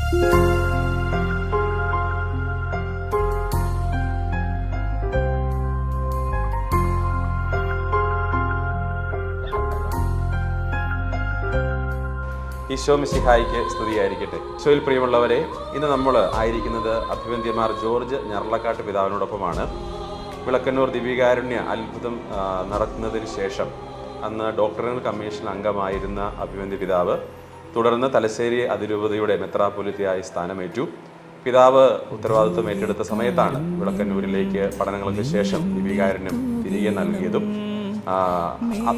ഈശോ മിശിഹായിക്ക് സ്തുതിയായിരിക്കട്ടെ. ഈശോയിൽ പ്രിയമുള്ളവരെ, ഇന്ന് നമ്മൾ ആയിരിക്കുന്നത് അഭിവന്ദ്യമാർ ജോർജ് ഞർലക്കാട്ട് പിതാവിനോടൊപ്പമാണ്. വിളക്കന്നൂർ ദിവ്യകാരുണ്യ അത്ഭുതം നടത്തുന്നതിന് ശേഷം അന്ന് ഡോക്ടറൽ കമ്മീഷൻ അംഗമായിരുന്ന അഭിവന്ദ്യ പിതാവ് തുടർന്ന് തലശ്ശേരി അതിരൂപതയുടെ മെത്രാപ്പൊലീത്തയായി സ്ഥാനമേറ്റു. പിതാവ് ഉത്തരവാദിത്വം ഏറ്റെടുത്ത സമയത്താണ് വിളക്കന്നൂരിലേക്ക് പഠനങ്ങൾക്ക് ശേഷം ദിവ്യകാരുണ്യം തിരികെ നൽകിയതും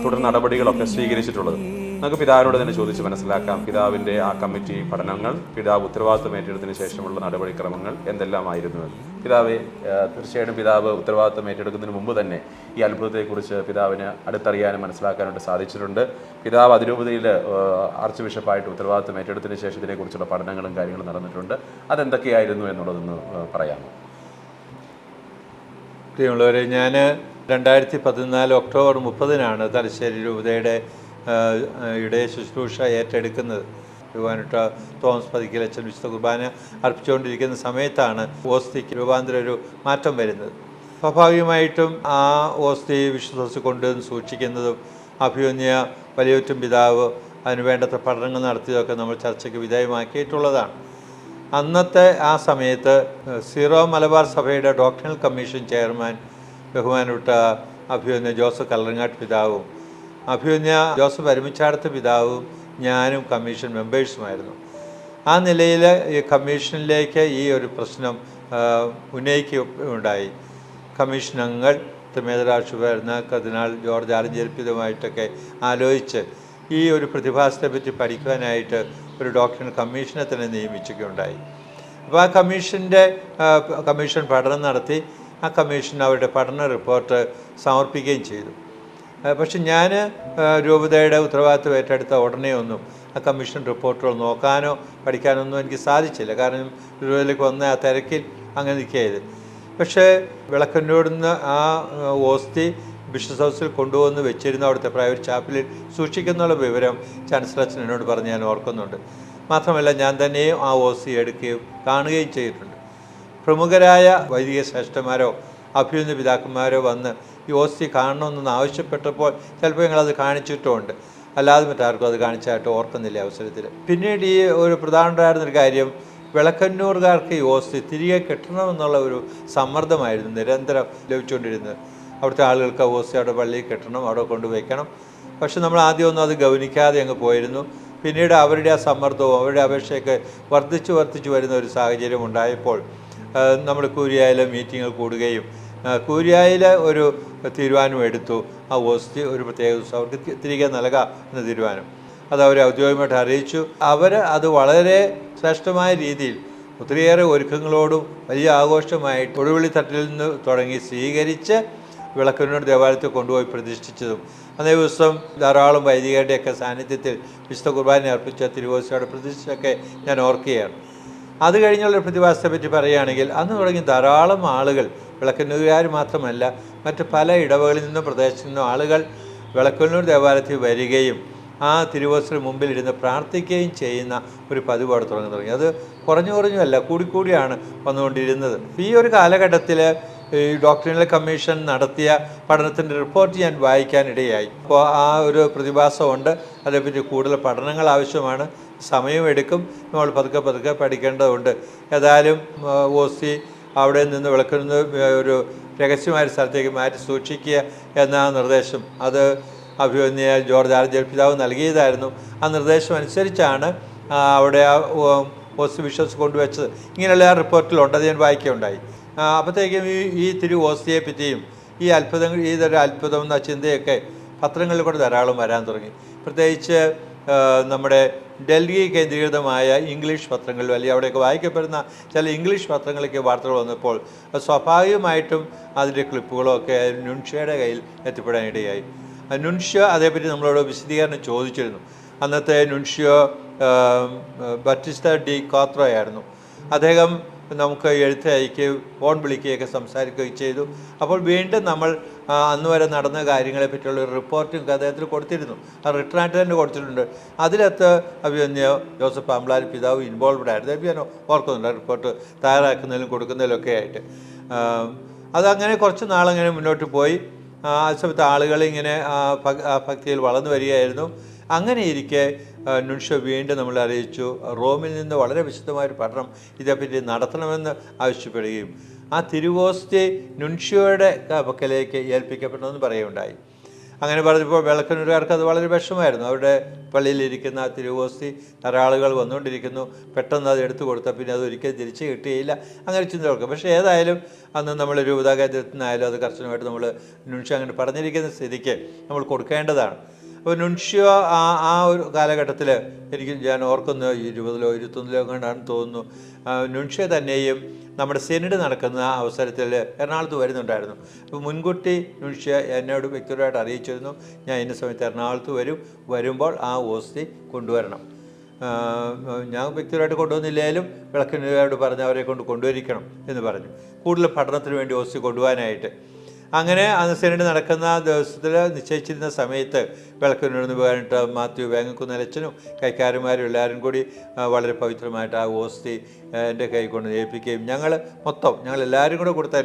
തുടർ നടപടികളൊക്കെ സ്വീകരിച്ചിട്ടുള്ളത്. നമുക്ക് പിതാവിനോട് തന്നെ ചോദിച്ച് മനസ്സിലാക്കാം. പിതാവിൻ്റെ ആ കമ്മിറ്റി പഠനങ്ങൾ, പിതാവ് ഉത്തരവാദിത്വം ഏറ്റെടുത്തതിന് ശേഷമുള്ള നടപടിക്രമങ്ങൾ എന്തെല്ലാമായിരുന്നു? പിതാവെ, തീർച്ചയായിട്ടും പിതാവ് ഉത്തരവാദിത്വം ഏറ്റെടുക്കുന്നതിന് മുമ്പ് തന്നെ ഈ അത്ഭുതത്തെക്കുറിച്ച് പിതാവിന് അടുത്തറിയാനും മനസ്സിലാക്കാനായിട്ട് സാധിച്ചിട്ടുണ്ട്. പിതാവ് അതിരൂപതയിൽ ആർച്ച് ബിഷപ്പായിട്ട് ഉത്തരവാദിത്വം ഏറ്റെടുത്തതിന് ശേഷം ഇതിനെക്കുറിച്ചുള്ള പഠനങ്ങളും കാര്യങ്ങളും നടന്നിട്ടുണ്ട്. അതെന്തൊക്കെയായിരുന്നു എന്നുള്ളതൊന്ന് പറയാമോ? പ്രിയമുള്ളവരെ, ഞാൻ 2014 ഒക്ടോബർ 30-നാണ് തലശ്ശേരി രൂപതയുടെ ഇടയ ശുശ്രൂഷ ഏറ്റെടുക്കുന്നത്. ബഹുമാനപ്പെട്ട തോമസ് പതിക്കലച്ചൻ വിശുദ്ധ കുർബാന അർപ്പിച്ചുകൊണ്ടിരിക്കുന്ന സമയത്താണ് ഓസ്തിക്ക് രൂപാന്തര ഒരു മാറ്റം വരുന്നത്. സ്വാഭാവികമായിട്ടും ആ ഓസ്തി വിശുദ്ധ കൊണ്ടുവന്ന് സൂക്ഷിക്കുന്നതും അഭിമന്യ വലിയൊറ്റും പിതാവ് അതിന് വേണ്ടത്ര പഠനങ്ങൾ നടത്തിയതൊക്കെ നമ്മൾ ചർച്ചയ്ക്ക് വിധേയമാക്കിയിട്ടുള്ളതാണ്. അന്നത്തെ ആ സമയത്ത് സീറോ മലബാർ സഭയുടെ ഡോക്ടറൽ കമ്മീഷൻ ചെയർമാൻ ബഹുമാനപ്പെട്ട അഭിമന്യ ജോസഫ് കല്ലറങ്ങാട്ട് പിതാവും അഭിമന്യ ജോസഫ് അരുമിച്ചാടത്ത് പിതാവും ഞാനും കമ്മീഷൻ മെമ്പേഴ്സുമായിരുന്നു. ആ നിലയിൽ ഈ കമ്മീഷനിലേക്ക് ഈ ഒരു പ്രശ്നം ഉന്നയിക്കുകയുണ്ടായി. കമ്മീഷൻ അംഗങ്ങൾ തിരുമേദരാശുഭരുന്ന കർദിനാൾ ജോർജ് ആലഞ്ചേരിപ്പിതുമായിട്ടൊക്കെ ആലോചിച്ച് ഈ ഒരു പ്രതിഭാസത്തെ പറ്റി പഠിക്കുവാനായിട്ട് ഒരു ഡോക്ടറൽ കമ്മീഷനെ തന്നെ നിയമിക്കുകയുണ്ടായി. അപ്പോൾ ആ കമ്മീഷൻ പഠനം നടത്തി ആ കമ്മീഷൻ അവരുടെ പഠന റിപ്പോർട്ട് സമർപ്പിക്കുകയും ചെയ്തു. പക്ഷെ ഞാൻ രൂപതയുടെ ഉത്തരവാദിത്വം ഏറ്റെടുത്ത ഉടനെ ഒന്നും ആ കമ്മീഷൻ റിപ്പോർട്ടുകൾ നോക്കാനോ പഠിക്കാനോ ഒന്നും എനിക്ക് സാധിച്ചില്ല. കാരണം രൂപതയിലേക്ക് വന്ന ആ തിരക്കിൽ അങ്ങനെ നിൽക്കുകയത്. പക്ഷേ വിളക്കന്നൂരിന്ന് ആ ഓസ്തി ബിഷപ്പ് ഹൗസിൽ കൊണ്ടുവന്ന് വെച്ചിരുന്ന അവിടുത്തെ പ്രൈവറ്റ് ചാപ്പലിൽ സൂക്ഷിക്കുന്നുള്ള വിവരം ചാൻസലർ എന്നോട് പറഞ്ഞ് ഞാൻ ഓർക്കുന്നുണ്ട്. മാത്രമല്ല, ഞാൻ തന്നെയും ആ ഓസ്തി എടുക്കുകയും കാണുകയും ചെയ്തിട്ടുണ്ട്. പ്രമുഖരായ വൈദിക ശ്രേഷ്ഠന്മാരോ അഭ്യുന്ന പിതാക്കന്മാരോ വന്ന് ഈ ഓസ്തി കാണണമെന്നൊന്ന് ആവശ്യപ്പെട്ടപ്പോൾ ചിലപ്പോൾ ഞങ്ങളത് കാണിച്ചിട്ടുമുണ്ട്. അല്ലാതെ മറ്റാർക്കും അത് കാണിച്ചായിട്ട് ഓർക്കുന്നില്ല അവസരത്തിൽ. പിന്നീട് ഈ ഒരു പ്രധാനമായിരുന്നൊരു കാര്യം, വിളക്കന്നൂർകാർക്ക് ഈ ഓസ്തി തിരികെ കെട്ടണമെന്നുള്ള ഒരു സമ്മർദ്ദമായിരുന്നു നിരന്തരം ലഭിച്ചുകൊണ്ടിരുന്നത്. അവിടുത്തെ ആളുകൾക്ക് ആ ഓസ്തി അവിടെ പള്ളിയിൽ കെട്ടണം, അവിടെ കൊണ്ടുവയ്ക്കണം. പക്ഷെ നമ്മൾ ആദ്യമൊന്നും അത് ഗൗനിക്കാതെ അങ്ങ് പോയിരുന്നു. പിന്നീട് അവരുടെ ആ സമ്മർദ്ദവും അവരുടെ അപേക്ഷയൊക്കെ വർദ്ധിച്ചു വരുന്ന ഒരു സാഹചര്യം ഉണ്ടായപ്പോൾ നമ്മൾ കൂരിയായിലെ മീറ്റിങ്ങുകൾ കൂടുകയും കൂരിയായിൽ ഒരു തീരുമാനം എടുത്തു. ആ ഓസ്തി ഒരു പ്രത്യേക ദിവസം അവർക്ക് തിരികെ നൽകാം എന്ന തീരുമാനം. അത് അവരെ ഔദ്യോഗികമായിട്ട് അറിയിച്ചു. അവർ അത് വളരെ ശ്രേഷ്ഠമായ രീതിയിൽ ഒത്തിരിയേറെ ഒരുക്കങ്ങളോടും വലിയ ആഘോഷമായിട്ട് ഒടുവിളി തട്ടിൽ നിന്ന് തുടങ്ങി സ്വീകരിച്ച് വിളക്കന്നൂർ ദേവാലയത്തിൽ കൊണ്ടുപോയി പ്രതിഷ്ഠിച്ചതും അതേ ദിവസം ധാരാളം വൈദികരുടെയൊക്കെ സാന്നിധ്യത്തിൽ വിശുദ്ധ കുർബാന അർപ്പിച്ച തിരുവോസ്തിയുടെ പ്രതിഷ്ഠയൊക്കെ ഞാൻ ഓർക്കുകയാണ്. അത് കഴിഞ്ഞുള്ള പ്രതിഭാസത്തെ പറ്റി പറയുകയാണെങ്കിൽ അന്ന് തുടങ്ങി ധാരാളം ആളുകൾ, വിളക്കന്നൂരുകാർ മാത്രമല്ല മറ്റ് പല ഇടവകളിൽ നിന്നും പ്രദേശത്തു നിന്നും ആളുകൾ വിളക്കന്നൂർ ദേവാലയത്തിൽ വരികയും ആ തിരുവോസ്തിന് മുമ്പിലിരുന്ന് പ്രാർത്ഥിക്കുകയും ചെയ്യുന്ന ഒരു പതിവ് അവിടെ തുടങ്ങി. അത് കുറഞ്ഞല്ല, കൂടിയാണ് വന്നുകൊണ്ടിരുന്നത്. ഈ ഒരു കാലഘട്ടത്തിൽ ഈ ഡോക്ടറൽ കമ്മീഷൻ നടത്തിയ പഠനത്തിൻ്റെ റിപ്പോർട്ട് ഞാൻ വായിക്കാനിടയായി. അപ്പോൾ ആ ഒരു പ്രതിഭാസമുണ്ട്. അതേപ്പറ്റി കൂടുതൽ പഠനങ്ങൾ ആവശ്യമാണ്, സമയമെടുക്കും. നമ്മൾ പതുക്കെ പഠിക്കേണ്ടതുണ്ട്. ഏതായാലും ഓസ്തി അവിടെ നിന്ന് വിളക്കുന്ന ഒരു രഹസ്യമായ സ്ഥലത്തേക്ക് മാറ്റി സൂക്ഷിക്കുക എന്ന നിർദ്ദേശം അത് അഭിമന്യ ജോർജ് ആലഞ്ചേരിപ്പിതാവ് നൽകിയതായിരുന്നു. ആ നിർദ്ദേശം അനുസരിച്ചാണ് അവിടെ ആ ഓസ്തി ബിഷപ്സ് കൊണ്ടുവച്ചത്. ഇങ്ങനെയുള്ള ആ റിപ്പോർട്ടിലുണ്ട്, അത് ഞാൻ വായിക്കുകയുണ്ടായി. അപ്പോഴത്തേക്കും ഈ തിരു ഓസ്തിയെ പറ്റിയും ഈ അത്ഭുതങ്ങൾ, ഇതൊരു അത്ഭുതം എന്ന ചിന്തയൊക്കെ പത്രങ്ങളിൽ കൂടെ ധാരാളം വരാൻ തുടങ്ങി. പ്രത്യേകിച്ച് നമ്മുടെ ഡൽഹി കേന്ദ്രീകൃതമായ ഇംഗ്ലീഷ് പത്രങ്ങളിൽ, വലിയ അവിടെയൊക്കെ വായിക്കപ്പെടുന്ന ചില ഇംഗ്ലീഷ് പത്രങ്ങളിലേക്ക് വാർത്തകൾ വന്നപ്പോൾ സ്വാഭാവികമായിട്ടും അതിൻ്റെ ക്ലിപ്പുകളൊക്കെ നുൻഷ്യയുടെ കയ്യിൽ എത്തിപ്പെടാനിടയായി. നുൻഷ്യ അതേപ്പറ്റി നമ്മളോട് വിശദീകരണം ചോദിച്ചിരുന്നു. അന്നത്തെ നുൻഷ്യോ ബറ്റിസ്റ്റ ഡി കോത്രോ ആയിരുന്നു. അദ്ദേഹം നമുക്ക് എഴുത്ത് അയക്കുകയും ഫോൺ വിളിക്കുകയൊക്കെ സംസാരിക്കുകയും ചെയ്തു. അപ്പോൾ വീണ്ടും നമ്മൾ അന്ന് വരെ നടന്ന കാര്യങ്ങളെ പറ്റിയുള്ള ഒരു റിപ്പോർട്ടും അദ്ദേഹത്തിന് കൊടുത്തിരുന്നു. ആ റിട്ടേൺ ആയിട്ട് തന്നെ കൊടുത്തിട്ടുണ്ട്. അതിലകത്ത് അഭിമന്യ ജോസഫ് പാമ്പ്ലാനി പിതാവ് ഇൻവോൾവ്ഡ് ആയിരുന്നു. ഞാൻ ഓർക്കുന്നുണ്ട് റിപ്പോർട്ട് തയ്യാറാക്കുന്നതിലും കൊടുക്കുന്നതിലൊക്കെ ആയിട്ട്. അതങ്ങനെ കുറച്ച് നാളങ്ങനെ മുന്നോട്ട് പോയി. ആ സമയത്ത് ആളുകളിങ്ങനെ ഭക്തിയിൽ വളർന്നു വരികയായിരുന്നു. അങ്ങനെ ഇരിക്കെ നുൻഷ്യോ വീണ്ടും നമ്മളെ അറിയിച്ചു റോമിൽ നിന്ന് വളരെ വിശദമായൊരു പഠനം ഇതേപ്പറ്റി നടത്തണമെന്ന് ആവശ്യപ്പെടുകയും ആ തിരുവോസ്തി നുൻഷ്യോയുടെ പക്കലേക്ക് ഏൽപ്പിക്കപ്പെടണമെന്ന് പറയുകയുണ്ടായി. അങ്ങനെ പറഞ്ഞപ്പോൾ വിളക്കന്നൂരുകാർക്ക് അത് വളരെ വിഷമമായിരുന്നു. അവരുടെ പള്ളിയിലിരിക്കുന്ന ആ തിരുവോസ്തി ധാരാളുകൾ വന്നുകൊണ്ടിരിക്കുന്നു, പെട്ടെന്ന് അത് എടുത്തു കൊടുത്താൽ പിന്നെ അത് ഒരിക്കലും തിരിച്ച് കിട്ടുകയില്ല, അങ്ങനെ ചിന്ത കൊടുക്കും. പക്ഷേ ഏതായാലും അന്ന് നമ്മൾ രൂപതാകാര്യത്തിനായാലും അത് കർശനമായിട്ട് നമ്മൾ നുൻഷ്യോ അങ്ങനെ പറഞ്ഞിരിക്കുന്ന സ്ഥിതിക്ക് നമ്മൾ കൊടുക്കേണ്ടതാണ്. അപ്പോൾ നുൻഷ്യോ ആ ഒരു കാലഘട്ടത്തിൽ ഞാൻ ഓർക്കുന്നു 20-ലോ 21-ലോ കണ്ടാണെന്ന് തോന്നുന്നു, നുൻഷ്യോ തന്നെയും നമ്മുടെ സെനഡ് നടക്കുന്ന അവസരത്തിൽ എറണാകുളത്ത് വരുന്നുണ്ടായിരുന്നു. അപ്പോൾ മുൻകൂട്ടി നുൻഷ്യോ എന്നോട് വ്യക്തിപരമായിട്ട് അറിയിച്ചിരുന്നു, ഞാൻ ഇന്ന സമയത്ത് എറണാകുളത്ത് വരുമ്പോൾ ആ ഓസ്തി കൊണ്ടുവരണം. ഞാൻ വ്യക്തിപരമായിട്ട് കൊണ്ടുവന്നില്ലെങ്കിലും വിളക്കിനോട് പറഞ്ഞ് അവരെ കൊണ്ടുവരിക്കണം എന്ന് പറഞ്ഞു, കൂടുതൽ പഠനത്തിന് വേണ്ടി ഓസ്തി കൊണ്ടുപോകാനായിട്ട്. അങ്ങനെ അന്ന് സെനഡ് നടക്കുന്ന ദിവസത്തിൽ നിശ്ചയിച്ചിരുന്ന സമയത്ത് വിളക്കിനോട് പോകാനായിട്ട് മാത്യു വേങ്ങക്കുന്നലച്ചനും കൈക്കാരന്മാരും എല്ലാവരും കൂടി വളരെ പവിത്രമായിട്ട് ആ ഓസ്തി എൻ്റെ കൈ കൊണ്ട് ഏൽപ്പിക്കുകയും ഞങ്ങളെല്ലാവരും കൂടെ കൊടുത്ത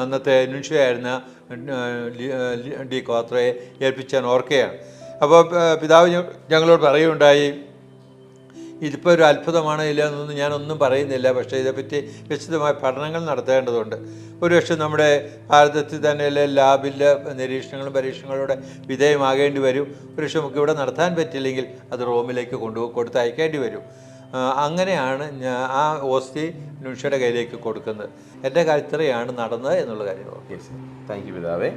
അന്നത്തെ നുൻഷ്യോ ആയിരുന്ന ഡി കോത്രയെ ഏൽപ്പിച്ചാൻ ഓർക്കുകയാണ്. അപ്പോൾ പിതാവ് ഞങ്ങളോട് പറയുകയുണ്ടായി, ഇതിപ്പോൾ ഒരു അത്ഭുതമാണോ ഇല്ല എന്നൊന്നും ഞാനൊന്നും പറയുന്നില്ല, പക്ഷേ ഇതേപ്പറ്റി വിശദമായ പഠനങ്ങൾ നടത്തേണ്ടതുണ്ട്. ഒരുപക്ഷെ നമ്മുടെ ഭാരതത്തിൽ തന്നെ ലാബിലെ നിരീക്ഷണങ്ങളും പരീക്ഷണങ്ങളുടെ വിധേയമാകേണ്ടി വരും. ഒരുപക്ഷെ നമുക്ക് ഇവിടെ നടത്താൻ പറ്റില്ലെങ്കിൽ അത് റോമിലേക്ക് കൊടുത്തയക്കേണ്ടി വരും. അങ്ങനെയാണ് ആ ഓസ്തി നുൻഷ്യോയുടെ കയ്യിലേക്ക് കൊടുക്കുന്നത്. എൻ്റെ ഇത്രയാണ് നടന്നത് എന്നുള്ള കാര്യം. ഓക്കെ സർ, താങ്ക് യു പിതാവേ.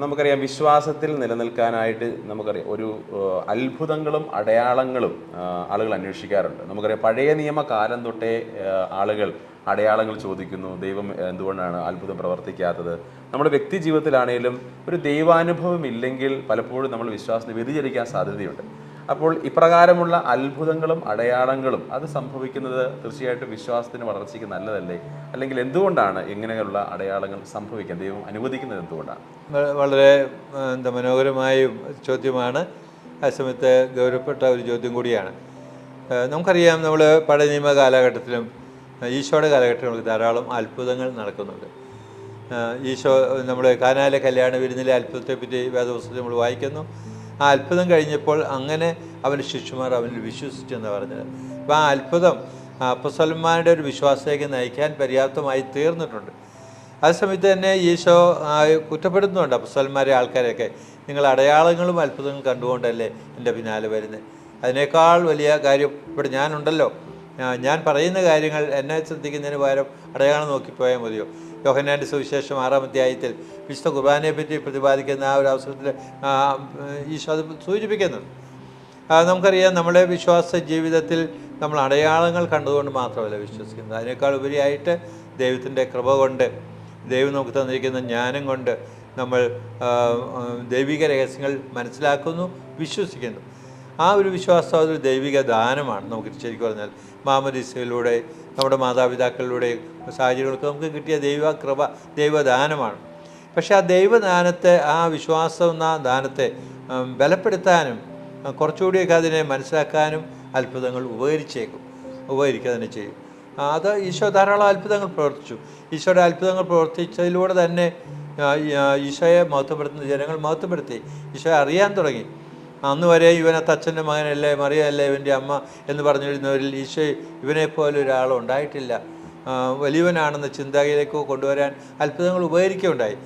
നമുക്കറിയാം വിശ്വാസത്തിൽ നിലനിൽക്കാനായിട്ട് നമുക്കറിയാം ഒരു അത്ഭുതങ്ങളും അടയാളങ്ങളും ആളുകൾ അന്വേഷിക്കാറുണ്ട്. നമുക്കറിയാം പഴയ നിയമകാലം തൊട്ടേ ആളുകൾ അടയാളങ്ങൾ ചോദിക്കുന്നു. ദൈവം എന്തുകൊണ്ടാണ് അത്ഭുതം പ്രവർത്തിക്കാത്തത്? നമ്മുടെ വ്യക്തി ജീവിതത്തിലാണെങ്കിലും ഒരു ദൈവാനുഭവം ഇല്ലെങ്കിൽ പലപ്പോഴും നമ്മൾ വിശ്വാസത്തെ വ്യതിചലിക്കാൻ സാധ്യതയുണ്ട്. അപ്പോൾ ഇപ്രകാരമുള്ള അത്ഭുതങ്ങളും അടയാളങ്ങളും അത് സംഭവിക്കുന്നത് തീർച്ചയായിട്ടും വിശ്വാസത്തിന് വളർച്ചയ്ക്ക് നല്ലതല്ലേ? അല്ലെങ്കിൽ എന്തുകൊണ്ടാണ് ഇങ്ങനെയുള്ള അടയാളങ്ങൾ സംഭവിക്കാൻ ദൈവം അനുവദിക്കുന്നത് എന്തുകൊണ്ടാണ്? വളരെ മനോഹരമായ ചോദ്യമാണ്, ആ സമയത്ത് ഗൗരവപ്പെട്ട ഒരു ചോദ്യം കൂടിയാണ്. നമുക്കറിയാം നമ്മൾ പഴയ നിയമ കാലഘട്ടത്തിലും ഈശോയുടെ കാലഘട്ടങ്ങളിൽ ധാരാളം അത്ഭുതങ്ങൾ നടക്കുന്നുണ്ട്. ഈശോ നമ്മുടെ കാനായിലെ കല്യാണ വിരുന്നിലെ അത്ഭുതത്തെപ്പറ്റി വേദപുസ്തകത്തിൽ നമ്മൾ വായിക്കുന്നു. ആ അത്ഭുതം കഴിഞ്ഞപ്പോൾ അങ്ങനെ അവൻ്റെ ശിഷ്യന്മാർ അവനിൽ വിശ്വസിച്ചെന്നാണ് പറഞ്ഞത്. അപ്പോൾ ആ അത്ഭുതം അപ്പോസ്തലന്മാരുടെ ഒരു വിശ്വാസത്തേക്ക് നയിക്കാൻ പര്യാപ്തമായി തീർന്നിട്ടുണ്ട്. അതേസമയത്ത് തന്നെ ഈശോ കുറ്റപ്പെടുത്തുന്നുണ്ട് അപ്പോസ്തലന്മാരെ, ആൾക്കാരെയൊക്കെ, നിങ്ങൾ അടയാളങ്ങളും അത്ഭുതങ്ങളും കണ്ടുകൊണ്ടല്ലേ എൻ്റെ പിന്നാലെ വരുന്നത്? അതിനേക്കാൾ വലിയ കാര്യം ഇവിടെ ഞാനുണ്ടല്ലോ, ഞാൻ പറയുന്ന കാര്യങ്ങൾ എന്നെ ശ്രദ്ധിക്കുന്നതിന് പകരം അടയാളം നോക്കിപ്പോയാൽ മതിയോ? യോഹന്നാൻ്റെ സുവിശേഷം 6-ാം അധ്യായത്തിൽ വിശുദ്ധ കുർബാനയെ പറ്റി പ്രതിപാദിക്കുന്ന ആ ഒരു അവസരത്തിൽ ഈശോ അത് സൂചിപ്പിക്കുന്നുണ്ട്. നമുക്കറിയാം നമ്മുടെ വിശ്വാസ ജീവിതത്തിൽ നമ്മൾ അടയാളങ്ങൾ കണ്ടുകൊണ്ട് മാത്രമല്ല വിശ്വസിക്കുന്നത്, അതിനേക്കാൾ ഉപരിയായിട്ട് ദൈവത്തിൻ്റെ കൃപ കൊണ്ട്, ദൈവം നമുക്ക് തന്നിരിക്കുന്ന ജ്ഞാനം കൊണ്ട് നമ്മൾ ദൈവിക രഹസ്യങ്ങൾ മനസ്സിലാക്കുന്നു, വിശ്വസിക്കുന്നു. ആ ഒരു വിശ്വാസം അതൊരു ദൈവിക ദാനമാണ്. നമുക്ക് ശരിക്കും പറഞ്ഞാൽ മാമോദീസയിലൂടെ നമ്മുടെ മാതാപിതാക്കളിലൂടെ സാഹചര്യങ്ങൾക്ക് നമുക്ക് കിട്ടിയ ദൈവകൃപ, ദൈവദാനമാണ്. പക്ഷേ ആ ദൈവദാനത്തെ, ആ വിശ്വാസം എന്ന ദാനത്തെ ബലപ്പെടുത്താനും കുറച്ചുകൂടിയൊക്കെ അതിനെ മനസ്സിലാക്കാനും അത്ഭുതങ്ങൾ ഉപകരിക്കുക തന്നെ ചെയ്യും. അത് ഈശോ ധാരാളം അത്ഭുതങ്ങൾ പ്രവർത്തിച്ചു. ഈശോയുടെ അത്ഭുതങ്ങൾ പ്രവർത്തിച്ചതിലൂടെ തന്നെ ഈശോയെ മഹത്വപ്പെടുത്തുന്ന ജനങ്ങൾ മഹത്വപ്പെടുത്തി, ഈശോയെ അറിയാൻ തുടങ്ങി. അന്ന് വരെ ഇവനത്തെ അച്ഛൻ്റെ മകനല്ലേ, മറിയല്ലേ ഇവൻ്റെ അമ്മ എന്ന് പറഞ്ഞിരുന്നവരിൽ ഈശോ ഇവനെപ്പോലെ ഒരാളുണ്ടായിട്ടില്ല, വലിയവനാണെന്ന ചിന്തയിലേക്ക് കൊണ്ടുവരാൻ അത്ഭുതങ്ങൾ ഉപകരിക്കുകയുണ്ടായി.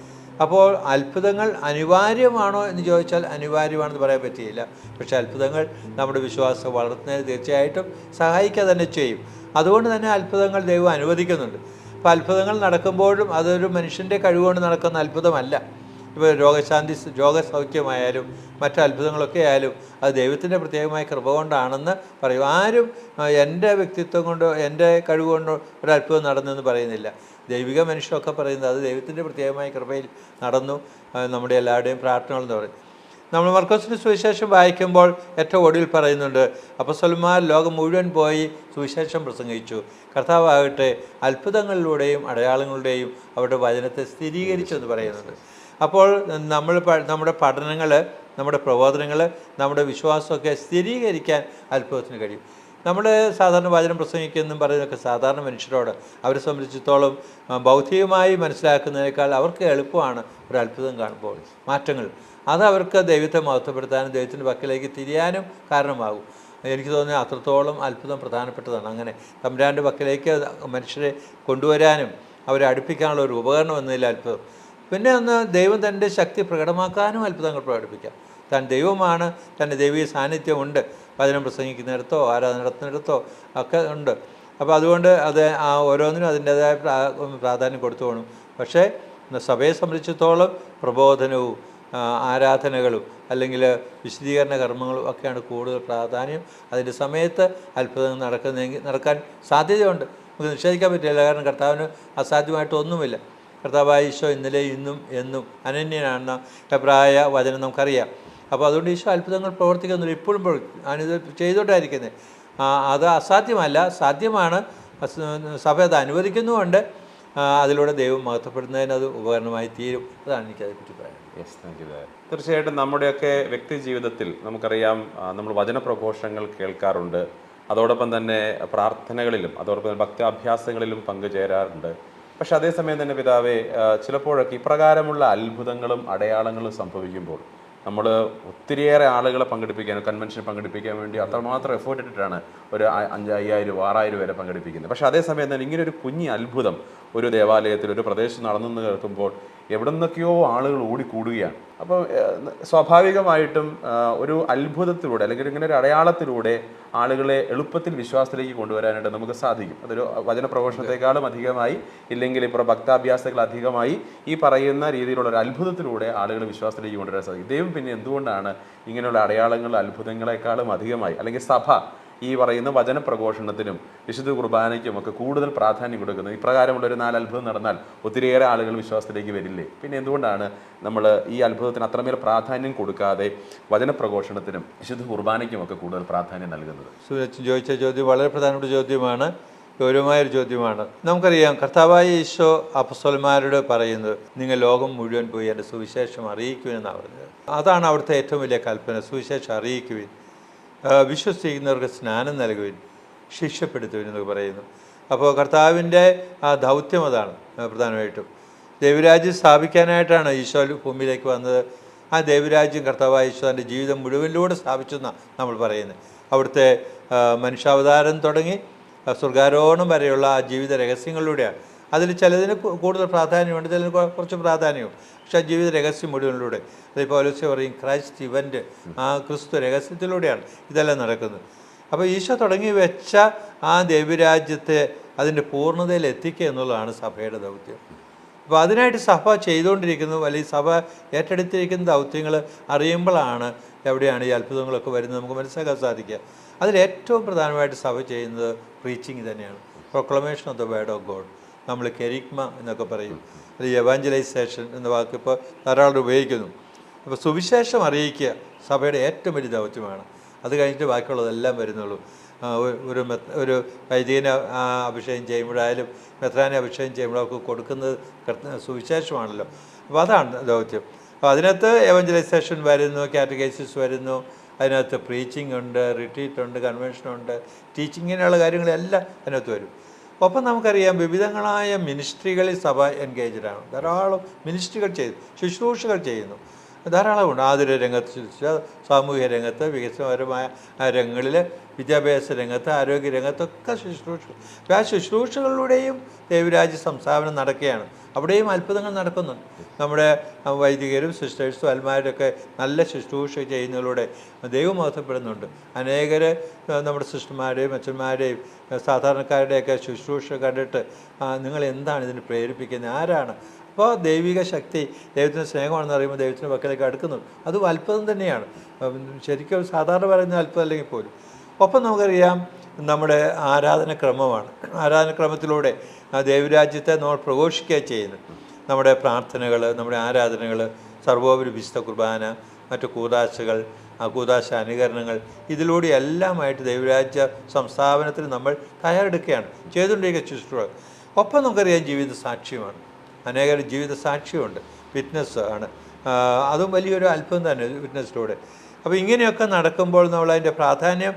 അപ്പോൾ അത്ഭുതങ്ങൾ അനിവാര്യമാണോ എന്ന് ചോദിച്ചാൽ അനിവാര്യമാണെന്ന് പറയാൻ പറ്റിയില്ല. പക്ഷേ അത്ഭുതങ്ങൾ നമ്മുടെ വിശ്വാസം വളർത്തുന്നതിന് തീർച്ചയായിട്ടും സഹായിക്കുക തന്നെ ചെയ്യും. അതുകൊണ്ട് തന്നെ അത്ഭുതങ്ങൾ ദൈവം അനുവദിക്കുന്നുണ്ട്. അപ്പോൾ അത്ഭുതങ്ങൾ നടക്കുമ്പോഴും അതൊരു മനുഷ്യൻ്റെ കഴിവുകൊണ്ട് നടക്കുന്ന അത്ഭുതമല്ല. ഇപ്പോൾ രോഗസൗഖ്യമായാലും മറ്റ് അത്ഭുതങ്ങളൊക്കെ ആയാലും അത് ദൈവത്തിൻ്റെ പ്രത്യേകമായ കൃപ കൊണ്ടാണെന്ന് പറയും. ആരും എൻ്റെ വ്യക്തിത്വം കൊണ്ടോ എൻ്റെ കഴിവ് കൊണ്ടോ ഒരു അത്ഭുതം നടന്നെന്ന് പറയുന്നില്ല. ദൈവിക മനുഷ്യരൊക്കെ പറയുന്നത് അത് ദൈവത്തിൻ്റെ പ്രത്യേകമായ കൃപയിൽ നടന്നു, നമ്മുടെ എല്ലാവരുടെയും പ്രാർത്ഥനകളെന്ന് പറയും. നമ്മൾ മർക്കോസിൻ്റെ സുവിശേഷം വായിക്കുമ്പോൾ ഏറ്റവും ഒടുവിൽ പറയുന്നുണ്ട്, അപ്പോസ്തലന്മാർ ലോകം മുഴുവൻ പോയി സുവിശേഷം പ്രസംഗിച്ചു. കർത്താവാകട്ടെ അത്ഭുതങ്ങളിലൂടെയും അടയാളങ്ങളുടെയും അവരുടെ വചനത്തെ സ്ഥിരീകരിച്ചു എന്ന് പറയുന്നുണ്ട്. അപ്പോൾ നമ്മുടെ പഠനങ്ങൾ, നമ്മുടെ പ്രബോധനങ്ങൾ, നമ്മുടെ വിശ്വാസമൊക്കെ സ്ഥിരീകരിക്കാൻ അത്ഭുതത്തിന് കഴിയും. നമ്മൾ സാധാരണ വചനം പ്രസംഗിക്കുമെന്നും പറയുന്നതൊക്കെ സാധാരണ മനുഷ്യരോട് അവരെ സംബന്ധിച്ചിടത്തോളം ബൗദ്ധികമായി മനസ്സിലാക്കുന്നതിനേക്കാൾ അവർക്ക് എളുപ്പമാണ് ഒരു അത്ഭുതം കാണുമ്പോൾ മാറ്റങ്ങൾ. അത് അവർക്ക് ദൈവത്തെ മഹത്വപ്പെടുത്താനും ദൈവത്തിൻ്റെ പക്കലേക്ക് തിരിയാനും കാരണമാകും. എനിക്ക് തോന്നുന്നത് അത്രത്തോളം അത്ഭുതം പ്രധാനപ്പെട്ടതാണ്. അങ്ങനെ തമ്പുരാൻ്റെ പക്കലേക്ക് മനുഷ്യരെ കൊണ്ടുവരാനും അവരെ അടുപ്പിക്കാനുള്ള ഒരു ഉപകരണം എന്നതിൽ അത്ഭുതം. പിന്നെ ഒന്ന് ദൈവം തൻ്റെ ശക്തി പ്രകടമാക്കാനും അത്ഭുതങ്ങൾ പ്രകടിപ്പിക്കാം. താൻ ദൈവമാണ്, തൻ്റെ ദൈവീയ സാന്നിധ്യമുണ്ട്, വചനം പ്രസംഗിക്കുന്നിടത്തോ ആരാധന നടത്തുന്നിടത്തോ ഒക്കെ ഉണ്ട്. അപ്പോൾ അതുകൊണ്ട് അത് ഓരോന്നിനും അതിൻ്റേതായ പ്രാധാന്യം കൊടുത്തു പോകണം. പക്ഷേ സഭയെ സംബന്ധിച്ചിടത്തോളം പ്രബോധനവും ആരാധനകളും അല്ലെങ്കിൽ വിശദീകരണ കർമ്മങ്ങളും ഒക്കെയാണ് കൂടുതൽ പ്രാധാന്യം. അതിൻ്റെ സമയത്ത് അത്ഭുതങ്ങൾ നടക്കാൻ സാധ്യതയുണ്ട്. നമുക്ക് നിഷേധിക്കാൻ പറ്റില്ല. കാരണം കർത്താവിന് അസാധ്യമായിട്ടൊന്നുമില്ല. കർത്താവായ ഈശോ ഇന്നലെ ഇന്നും എന്നും അനന്യനാണെന്ന എബ്രായ വചനം നമുക്കറിയാം. അപ്പോൾ അതുകൊണ്ട് ഈശോ അത്ഭുതങ്ങൾ പ്രവർത്തിക്കുന്നില്ല, ഇപ്പോഴും ഞാനിത് ചെയ്തുകൊണ്ടായിരിക്കുന്നത്. അത് അസാധ്യമല്ല, സാധ്യമാണ്. സഭ അത് അനുവദിക്കുന്നുമുണ്ട്. അതിലൂടെ ദൈവം മഹത്വപ്പെടുന്നതിന് അത് ഉപകരണമായി തീരും. അതാണ് എനിക്കതേപ്പറ്റി പറയാം. Yes, thank you. തീർച്ചയായിട്ടും നമ്മുടെയൊക്കെ വ്യക്തി ജീവിതത്തിൽ നമുക്കറിയാം, നമ്മൾ വചനപ്രഘോഷങ്ങൾ കേൾക്കാറുണ്ട്. അതോടൊപ്പം തന്നെ പ്രാർത്ഥനകളിലും അതോടൊപ്പം തന്നെ ഭക്താഭ്യാസങ്ങളിലും പങ്കുചേരാറുണ്ട്. പക്ഷെ അതേസമയം തന്നെ പിതാവേ, ചിലപ്പോഴൊക്കെ ഇപ്രകാരമുള്ള അത്ഭുതങ്ങളും അടയാളങ്ങളും സംഭവിക്കുമ്പോൾ നമ്മൾ ഒത്തിരിയേറെ ആളുകളെ പങ്കെടുപ്പിക്കാൻ, കൺവെൻഷൻ പങ്കെടുപ്പിക്കാൻ വേണ്ടി അത്രമാത്രം എഫേർട്ട് ഇട്ടിട്ടാണ് ഒരു 5,000 6,000 വരെ പങ്കെടുപ്പിക്കുന്നത്. പക്ഷേ അതേസമയം തന്നെ ഇങ്ങനെ ഒരു കുഞ്ഞ് അത്ഭുതം ഒരു ദേവാലയത്തിൽ ഒരു പ്രദേശത്ത് നടന്നു കേൾക്കുമ്പോൾ എവിടെ നിന്നൊക്കെയോ ആളുകൾ ഓടിക്കൂടുകയാണ്. അപ്പോൾ സ്വാഭാവികമായിട്ടും ഒരു അത്ഭുതത്തിലൂടെ അല്ലെങ്കിൽ ഇങ്ങനെ ഒരു അടയാളത്തിലൂടെ ആളുകളെ എളുപ്പത്തിൽ വിശ്വാസത്തിലേക്ക് കൊണ്ടുവരാനായിട്ട് നമുക്ക് സാധിക്കും. അതൊരു വചനപ്രഘോഷണത്തെക്കാളും അധികമായി, ഇല്ലെങ്കിൽ ഇപ്പോൾ ഭക്താഭ്യാസങ്ങൾ അധികമായി ഈ പറയുന്ന രീതിയിലുള്ള ഒരു അത്ഭുതത്തിലൂടെ ആളുകളെ വിശ്വാസത്തിലേക്ക് കൊണ്ടുവരാൻ സാധിക്കും. ദൈവം പിന്നെ എന്തുകൊണ്ടാണ് ഇങ്ങനെയുള്ള അടയാളങ്ങൾ അത്ഭുതങ്ങളെക്കാളും അധികമായി, അല്ലെങ്കിൽ സഭ ഈ പറയുന്ന വചനപ്രഘോഷണത്തിനും വിശുദ്ധ കുർബാനയ്ക്കും ഒക്കെ കൂടുതൽ പ്രാധാന്യം കൊടുക്കുന്നത്? ഇപ്രകാരമുള്ളൊരു 4 അത്ഭുതം നടന്നാൽ ഒത്തിരിയേറെ ആളുകൾ വിശ്വാസത്തിലേക്ക് വരില്ലേ? പിന്നെ എന്തുകൊണ്ടാണ് നമ്മൾ ഈ അത്ഭുതത്തിന് അത്രമേൽ പ്രാധാന്യം കൊടുക്കാതെ വചനപ്രഘോഷണത്തിനും വിശുദ്ധ കുർബാനയ്ക്കും ഒക്കെ കൂടുതൽ പ്രാധാന്യം നൽകുന്നത്? സുരേഷ് ചോദിച്ച ചോദ്യം വളരെ പ്രധാനപ്പെട്ട ചോദ്യമാണ്, ഗൗരവമായൊരു ചോദ്യമാണ്. നമുക്കറിയാം, കർത്താവായ ഈശോ അപ്പോസ്തലന്മാരോട് പറയുന്നത്, നിങ്ങൾ ലോകം മുഴുവൻ പോയി എൻ്റെ സുവിശേഷം അറിയിക്കുവിനെന്നാണ് പറഞ്ഞത്. അതാണ് അവിടുത്തെ ഏറ്റവും വലിയ കൽപ്പന. സുവിശേഷം അറിയിക്കുവിൻ, വിശ്വസിക്കുന്നവർക്ക് സ്നാനം നൽകുവിൻ, ശിക്ഷപ്പെടുത്തുവിൻ എന്നൊക്കെ പറയുന്നു. അപ്പോൾ കർത്താവിൻ്റെ ആ ദൗത്യം അതാണ് പ്രധാനമായിട്ടും. ദൈവരാജ്യം സ്ഥാപിക്കാനായിട്ടാണ് ഈശോ ഭൂമിയിലേക്ക് വന്നത്. ആ ദൈവരാജ്യം കർത്താവായ ഈശോ തൻ്റെ ജീവിതം മുഴുവനിലൂടെ സ്ഥാപിച്ചെന്നാണ് നമ്മൾ പറയുന്നത്. അവിടുത്തെ മനുഷ്യാവതാരം തുടങ്ങി സ്വർഗാരോഹണം വരെയുള്ള ആ ജീവിത രഹസ്യങ്ങളിലൂടെയാണ്. അതിൽ ചിലതിന് കൂടുതൽ പ്രാധാന്യമുണ്ട്, ചിലതിന് കുറച്ച് പ്രാധാന്യവും. പക്ഷേ ആ ജീവിത രഹസ്യം മുഴുവനിലൂടെ, അതിപ്പോൾ പൗലോസ് പറയും ക്രൈസ്റ്റ് ഇവൻ്റ്, ആ ക്രിസ്തു രഹസ്യത്തിലൂടെയാണ് ഇതെല്ലാം നടക്കുന്നത്. അപ്പോൾ ഈശോ തുടങ്ങി വെച്ച ആ ദൈവരാജ്യത്തെ അതിൻ്റെ പൂർണ്ണതയിൽ എത്തിക്കുക എന്നുള്ളതാണ് സഭയുടെ ദൗത്യം. അപ്പോൾ അതിനായിട്ട് സഭ ചെയ്തുകൊണ്ടിരിക്കുന്നു, അല്ലെങ്കിൽ സഭ ഏറ്റെടുത്തിരിക്കുന്ന ദൗത്യങ്ങൾ അറിയുമ്പോഴാണ് എവിടെയാണ് ഈ അത്ഭുതങ്ങളൊക്കെ വരുന്നത് നമുക്ക് മനസ്സിലാക്കാൻ സാധിക്കുക. അതിലേറ്റവും പ്രധാനമായിട്ട് സഭ ചെയ്യുന്നത് പ്രീച്ചിങ് തന്നെയാണ്. Proclamation of the word of God. നമ്മൾ കെരിഗ്മ എന്നൊക്കെ പറയും, അല്ലെങ്കിൽ എവാഞ്ചലൈസേഷൻ എന്ന വാക്ക് ഇപ്പോൾ ധാരാളം ഉപയോഗിക്കുന്നു. അപ്പോൾ സുവിശേഷം അറിയിക്കുക സഭയുടെ ഏറ്റവും വലിയ ദൗത്യമാണ്. അത് കഴിഞ്ഞിട്ട് ബാക്കിയുള്ളതെല്ലാം വരുന്നുള്ളൂ. ഒരു വൈദികനെ അഭിഷേകം ചെയ്യുമ്പോഴായാലും മെത്രാനെ അഭിഷേകം ചെയ്യുമ്പോഴൊക്കെ കൊടുക്കുന്നത് സുവിശേഷമാണല്ലോ. അപ്പോൾ അതാണ് ദൗത്യം. അപ്പോൾ അതിനകത്ത് എവഞ്ചലൈസേഷൻ വരുന്നു, കാറ്റഗൈസിസ് വരുന്നു, അതിനകത്ത് പ്രീച്ചിങ് ഉണ്ട്, റിട്രീറ്റ് ഉണ്ട്, കൺവെൻഷനുണ്ട്, ടീച്ചിങ്, ഇങ്ങനെയുള്ള കാര്യങ്ങളെല്ലാം അതിനകത്ത് വരും. ഒപ്പം നമുക്കറിയാം വിവിധങ്ങളായ മിനിസ്ട്രികളിൽ സഭ എൻഗേജ്ഡാണ്. ധാരാളം മിനിസ്ട്രികൾ ചെയ്തു, ശുശ്രൂഷകൾ ചെയ്യുന്നു, ധാരാളമുണ്ട്. ആതുര രംഗത്ത്, സാമൂഹ്യ രംഗത്ത്, വികസനപരമായ രംഗങ്ങളിൽ, വിദ്യാഭ്യാസ രംഗത്ത്, ആരോഗ്യ രംഗത്തൊക്കെ ശുശ്രൂഷകൾ. ആ ശുശ്രൂഷകളിലൂടെയും ദൈവരാജ്യ സംസ്ഥാപനം നടക്കുകയാണ്. അവിടെയും അത്ഭുതങ്ങൾ നടക്കുന്നുണ്ട്. നമ്മുടെ വൈദികരും സിസ്റ്റേഴ്സും അൽമാരൊക്കെ നല്ല ശുശ്രൂഷ ചെയ്യുന്നതിലൂടെ ദൈവം മഹത്വപ്പെടുന്നുണ്ട്. അനേകർ നമ്മുടെ സിസ്റ്റർമാരെയും അച്ഛന്മാരെയും സാധാരണക്കാരുടെയൊക്കെ ശുശ്രൂഷ കണ്ടിട്ട് നിങ്ങൾ എന്താണ് ഇതിന് പ്രേരിപ്പിക്കുന്നത്, ആരാണ്? അപ്പോൾ ദൈവിക ശക്തി, ദൈവത്തിൻ്റെ സ്നേഹമാണെന്ന് അറിയുമ്പോൾ ദൈവത്തിൻ്റെ പക്കലേക്ക് അടുക്കുന്നുണ്ട്. അതും അത്ഭുതം തന്നെയാണ്. ശരിക്കും സാധാരണ പറയുന്ന അത്ഭുതം അല്ലെങ്കിൽ പോലും. ഒപ്പം നമുക്കറിയാം നമ്മുടെ ആരാധനക്രമമാണ്. ആരാധനക്രമത്തിലൂടെ ദൈവരാജ്യത്തെ നമ്മൾ പ്രഘോഷിക്കുക ചെയ്യുന്നത്. നമ്മുടെ പ്രാർത്ഥനകൾ, നമ്മുടെ ആരാധനകൾ, സർവോപരി വിശുദ്ധ കുർബാന, മറ്റു കൂദാശകൾ, കൂദാശ അനുകരണങ്ങൾ, ഇതിലൂടെ എല്ലാമായിട്ട് ദൈവരാജ്യ സംസ്ഥാപനത്തിന് നമ്മൾ തയ്യാറെടുക്കുകയാണ് ചെയ്തുകൊണ്ടിരിക്കുക ശുശ്രൂഷ. ഒപ്പം നമുക്കറിയാം ജീവിത സാക്ഷ്യമാണ്, അനേകം ജീവിത സാക്ഷ്യമുണ്ട്, വിറ്റ്നസ് ആണ്. അതും വലിയൊരു അത്ഭുതം തന്നെ വിറ്റ്നസ്സിലൂടെ. അപ്പോൾ ഇങ്ങനെയൊക്കെ നടക്കുമ്പോൾ നമ്മളതിൻ്റെ പ്രാധാന്യം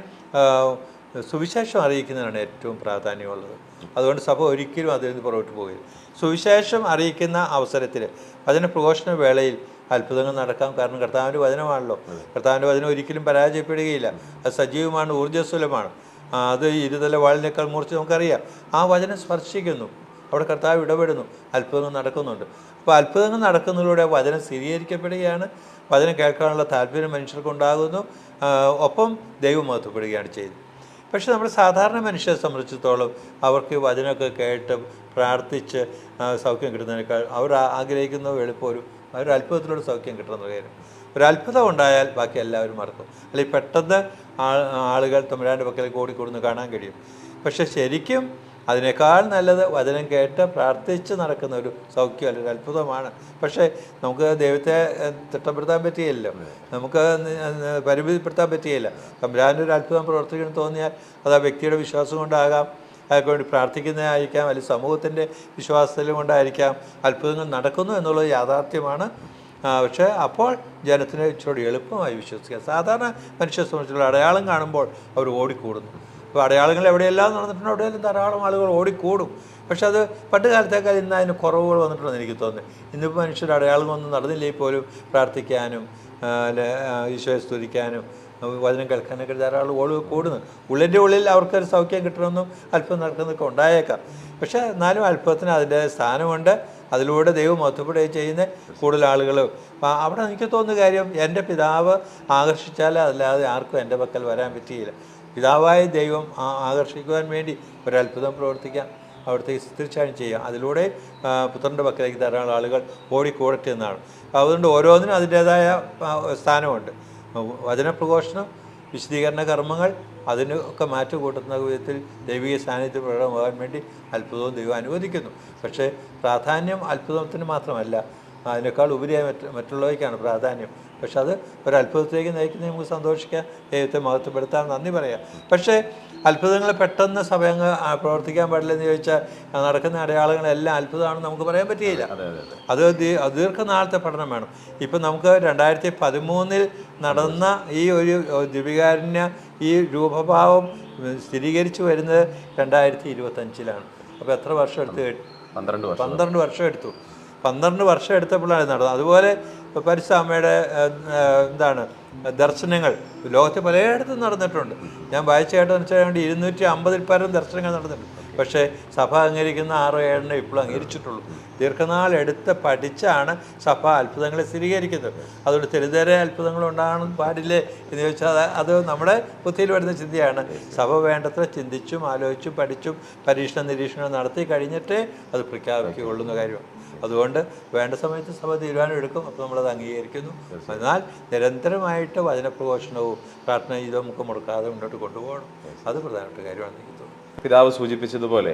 സുവിശേഷം അറിയിക്കുന്നതിനാണ് ഏറ്റവും പ്രാധാന്യമുള്ളത്. അതുകൊണ്ട് സഭ ഒരിക്കലും അതിൽ നിന്ന് പുറകോട്ട് പോകില്ല. സുവിശേഷം അറിയിക്കുന്ന അവസരത്തിൽ വചന പ്രഘോഷണ വേളയിൽ അത്ഭുതങ്ങൾ നടക്കാം. കാരണം കർത്താവിൻ്റെ വചനമാണല്ലോ. കർത്താവിൻ്റെ വചനം ഒരിക്കലും പരാജയപ്പെടുകയില്ല. അത് സജീവമാണ്, ഊർജ്ജസ്വലമാണ്. അത് ഇരുതല വാളിനേക്കാൾ മുറിച്ച് നമുക്കറിയാം. ആ വചനം സ്പർശിക്കുന്നു, അവിടെ കർത്താവ് ഇടപെടുന്നു, അത്ഭുതങ്ങൾ നടക്കുന്നുണ്ട്. അപ്പോൾ അത്ഭുതങ്ങൾ നടക്കുന്നതിലൂടെ വചനം സ്ഥിരീകരിക്കപ്പെടുകയാണ്, വചനം കേൾക്കാനുള്ള താല്പര്യം മനുഷ്യർക്കുണ്ടാകുന്നു, ഒപ്പം ദൈവം മഹത്വപ്പെടുകയാണ് ചെയ്യുന്നത്. പക്ഷെ നമ്മുടെ സാധാരണ മനുഷ്യരെ സംബന്ധിച്ചിടത്തോളം അവർക്ക് വചനമൊക്കെ കേട്ട് പ്രാർത്ഥിച്ച് സൗഖ്യം കിട്ടുന്നതിനേക്കാൾ അവർ ആഗ്രഹിക്കുന്ന എളുപ്പം ഒരു അത്ഭുതത്തിലൂടെ സൗഖ്യം കിട്ടുന്ന കാര്യം. ഒരു അത്ഭുതം ഉണ്ടായാൽ ബാക്കി എല്ലാവരും മറക്കും. അല്ലെങ്കിൽ പെട്ടെന്ന് ആളുകൾ തമ്പുരാൻ്റെ പക്കലേക്ക് ഓടിക്കൂടുന്ന് കാണാൻ കഴിയും. പക്ഷെ ശരിക്കും അതിനേക്കാൾ നല്ലത് വചനം കേട്ട് പ്രാർത്ഥിച്ച് നടക്കുന്ന ഒരു സൗഖ്യം അല്ലെങ്കിൽ അത്ഭുതമാണ്. പക്ഷേ നമുക്ക് ദൈവത്തെ തിട്ടപ്പെടുത്താൻ പറ്റുകയില്ലല്ലോ, നമുക്ക് പരിമിതിപ്പെടുത്താൻ പറ്റുകയില്ല. തമ്പുരാൻ്റെ ഒരു അത്ഭുതം പ്രവർത്തിക്കണം തോന്നിയാൽ അത് ആ വ്യക്തിയുടെ വിശ്വാസം കൊണ്ടാകാം, അയാൾക്ക് വേണ്ടി പ്രാർത്ഥിക്കുന്നതായിരിക്കാം, അല്ലെങ്കിൽ സമൂഹത്തിൻ്റെ വിശ്വാസത്തിലും കൊണ്ടായിരിക്കാം അത്ഭുതങ്ങൾ നടക്കുന്നു എന്നുള്ളത് യാഥാർത്ഥ്യമാണ്. പക്ഷേ അപ്പോൾ ജനത്തിന് ഇച്ചിരി എളുപ്പമായി വിശ്വസിക്കാം. സാധാരണ മനുഷ്യരെ സംബന്ധിച്ചുള്ള അടയാളം കാണുമ്പോൾ അവർ ഓടിക്കൂടുന്നു. അപ്പോൾ അടയാളങ്ങൾ എവിടെയെല്ലാം നടന്നിട്ടുണ്ടോ അവിടെയെല്ലാം ധാരാളം ആളുകൾ ഓടിക്കൂടും. പക്ഷെ അത് പണ്ട് കാലത്തേക്കാൾ ഇന്ന് അതിന് കുറവുകൾ വന്നിട്ടുണ്ടെന്ന് എനിക്ക് തോന്നുന്നു. ഇന്നിപ്പോൾ മനുഷ്യർ അടയാളങ്ങളൊന്നും നടന്നില്ലെങ്കിൽ പോലും പ്രാർത്ഥിക്കാനും ഈശോയെ സ്തുതിക്കാനും വചനം കേൾക്കാനൊക്കെ ധാരാളം കൂടുന്നു. ഉള്ളിൻ്റെ ഉള്ളിൽ അവർക്കൊരു സൗഖ്യം കിട്ടണമെന്നും അത്ഭുതം നടക്കുന്നതൊക്കെ ഉണ്ടായേക്കാം. പക്ഷേ എന്നാലും അത്ഭുതത്തിന് അതിൻ്റെ സ്ഥാനമുണ്ട്. അതിലൂടെ ദൈവം മഹത്വപ്പെടുകയും ചെയ്യുന്ന കൂടുതൽ ആളുകൾ. അവിടെ എനിക്ക് തോന്നുന്ന കാര്യം, എൻ്റെ പിതാവ് ആകർഷിച്ചാൽ അല്ലാതെ ആർക്കും എൻ്റെ പക്കൽ വരാൻ പറ്റിയില്ല. പിതാവായ ദൈവം ആകർഷിക്കുവാൻ വേണ്ടി ഒരത്ഭുതം പ്രവർത്തിക്കാം, അവിടുത്തെ തീർച്ചയായും ചെയ്യാം. അതിലൂടെ പുത്രൻ്റെ പക്കലേക്ക് ധാരാളം ആളുകൾ ഓടിക്കൂടട്ടെ എന്നാണ്. അതുകൊണ്ട് ഓരോന്നിനും അതിൻ്റേതായ സ്ഥാനമുണ്ട്. വചനപ്രഘോഷണം, വിശദീകരണ കർമ്മങ്ങൾ, അതിനൊക്കെ മാറ്റം കൂട്ടുന്ന വിധത്തിൽ ദൈവിക സാന്നിധ്യം പ്രകടമാകാൻ വേണ്ടി അത്ഭുതവും ദൈവം അനുവദിക്കുന്നു. പക്ഷേ പ്രാധാന്യം അത്ഭുതത്തിന് മാത്രമല്ല, അതിനേക്കാൾ ഉപരിയായി മറ്റുള്ളവയ്ക്കാണ് പ്രാധാന്യം. പക്ഷെ അത് ഒരു അത്ഭുതത്തിലേക്ക് നയിക്കുന്നത് നമുക്ക് സന്തോഷിക്കാം, ദൈവത്തെ മഹത്വപ്പെടുത്താൻ നന്ദി പറയാം. പക്ഷേ അത്ഭുതങ്ങൾ പെട്ടെന്ന് സഭയങ്ങ് പ്രവർത്തിക്കാൻ പാടില്ലെന്ന് ചോദിച്ചാൽ നടക്കുന്ന അടയാളങ്ങളെല്ലാം അത്ഭുതമാണെന്ന് നമുക്ക് പറയാൻ പറ്റുകയില്ല. അത് ദീർഘനാളത്തെ പഠനം വേണം. ഇപ്പം നമുക്ക് 2013 നടന്ന ഈ ഒരു ദിവികാരുണ്യ ഈ രൂപഭാവം സ്ഥിരീകരിച്ചു വരുന്നത് 2025 അപ്പോൾ എത്ര വർഷം എടുത്ത്? 12 വർഷം എടുത്തു. 12 വർഷം എടുത്തപ്പോഴാണ് നടന്നത്. അതുപോലെ പരിശുദ്ധ അമ്മയുടെ ദർശനങ്ങൾ ലോകത്തെ പലയിടത്തും നടന്നിട്ടുണ്ട്. ഞാൻ വായിച്ച കേട്ടനുസരിച്ച് 250 പരം ദർശനങ്ങൾ നടന്നിട്ടുണ്ട്. പക്ഷേ സഭ അംഗീകരിക്കുന്ന 6-7 ഇപ്പോഴും അംഗീകരിച്ചിട്ടുള്ളൂ. ദീർഘനാൾ എടുത്ത് പഠിച്ചാണ് സഭ അത്ഭുതങ്ങളെ സ്ഥിരീകരിക്കുന്നത്. അതുകൊണ്ട് തെരുതേറെ അത്ഭുതങ്ങൾ ഉണ്ടാകാൻ പാടില്ലേ എന്ന് ചോദിച്ചാൽ അത് നമ്മുടെ ബുദ്ധിയിൽ വരുന്ന ചിന്തയാണ്. സഭ വേണ്ടത്ര ചിന്തിച്ചും ആലോചിച്ചും പഠിച്ചും നിരീക്ഷണം നടത്തി കഴിഞ്ഞിട്ടേ അത് പ്രഖ്യാപിക്കുകയുള്ളുന്ന കാര്യമാണ്. അതുകൊണ്ട് വേണ്ട സമയത്ത് സഭ തീരുമാനം എടുക്കും. അപ്പോൾ നമ്മളത് അംഗീകരിക്കുന്നു. എന്നാൽ നിരന്തരമായിട്ട് വചനപ്രഘോഷണവും പ്രാർത്ഥന ഇത് നമുക്ക് മുടക്കാതെ മുന്നോട്ട് കൊണ്ടുപോകണം. അത് പ്രധാനപ്പെട്ട കാര്യമാണ് എനിക്ക് തോന്നുന്നു. പിതാവ് സൂചിപ്പിച്ചതുപോലെ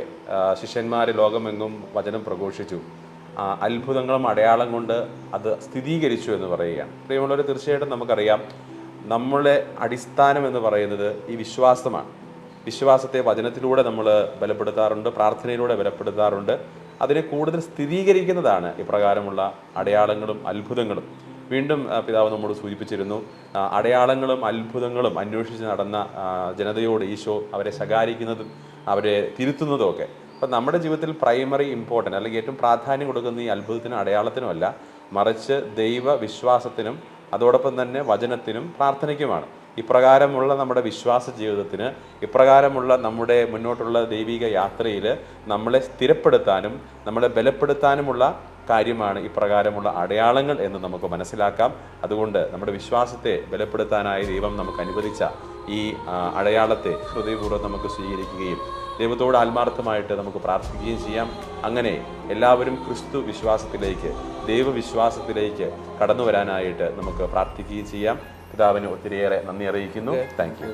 ശിഷ്യന്മാർ ലോകമെങ്ങും വചനം പ്രഘോഷിച്ചു, അത്ഭുതങ്ങളും അടയാളം കൊണ്ട് അത് സ്ഥിരീകരിച്ചു എന്ന് പറയുകയാണ്. പ്രിയമുള്ളവർ, തീർച്ചയായിട്ടും നമുക്കറിയാം നമ്മുടെ അടിസ്ഥാനം എന്ന് പറയുന്നത് ഈ വിശ്വാസമാണ്. വിശ്വാസത്തെ വചനത്തിലൂടെ നമ്മൾ ബലപ്പെടുത്താറുണ്ട്, പ്രാർത്ഥനയിലൂടെ ബലപ്പെടുത്താറുണ്ട്. അതിനെ കൂടുതൽ സ്ഥിരീകരിക്കുന്നതാണ് ഇപ്രകാരമുള്ള അടയാളങ്ങളും അത്ഭുതങ്ങളും. വീണ്ടും പിതാവ് നമ്മോട് സൂചിപ്പിച്ചിരുന്നു, അടയാളങ്ങളും അത്ഭുതങ്ങളും അന്വേഷിച്ച് നടന്ന ജനതയോട് ഈശോ അവരെ ശകാരിക്കുന്നതും അവരെ തിരുത്തുന്നതും ഒക്കെ. അപ്പം നമ്മുടെ ജീവിതത്തിൽ പ്രൈമറി ഇമ്പോർട്ടൻ്റ് അല്ലെങ്കിൽ ഏറ്റവും പ്രാധാന്യം കൊടുക്കുന്ന ഈ അത്ഭുതത്തിനും അടയാളത്തിനുമല്ല, മറിച്ച് ദൈവ വിശ്വാസത്തിനും അതോടൊപ്പം തന്നെ വചനത്തിനും പ്രാർത്ഥനയ്ക്കുമാണ്. ഇപ്രകാരമുള്ള നമ്മുടെ വിശ്വാസ ജീവിതത്തിന്, ഇപ്രകാരമുള്ള നമ്മുടെ മുന്നോട്ടുള്ള ദൈവിക യാത്രയിൽ നമ്മളെ സ്ഥിരപ്പെടുത്താനും നമ്മളെ ബലപ്പെടുത്താനുമുള്ള കാര്യമാണ് ഇപ്രകാരമുള്ള അടയാളങ്ങൾ എന്ന് നമുക്ക് മനസ്സിലാക്കാം. അതുകൊണ്ട് നമ്മുടെ വിശ്വാസത്തെ ബലപ്പെടുത്താനായി ദൈവം നമുക്ക് അനുവദിച്ച ഈ അടയാളത്തെ ഹൃദയപൂർവ്വം നമുക്ക് സ്വീകരിക്കുകയും ദൈവത്തോട് ആത്മാർത്ഥമായിട്ട് നമുക്ക് പ്രാർത്ഥിക്കുകയും ചെയ്യാം. അങ്ങനെ എല്ലാവരും ക്രിസ്തു വിശ്വാസത്തിലേക്ക്, ദൈവവിശ്വാസത്തിലേക്ക് കടന്നു വരാനായിട്ട് നമുക്ക് പ്രാർത്ഥിക്കുകയും ചെയ്യാം. പിതാവിന് ഒത്തിരിയേറെ നന്ദി അറിയിക്കുന്നു. Thank you.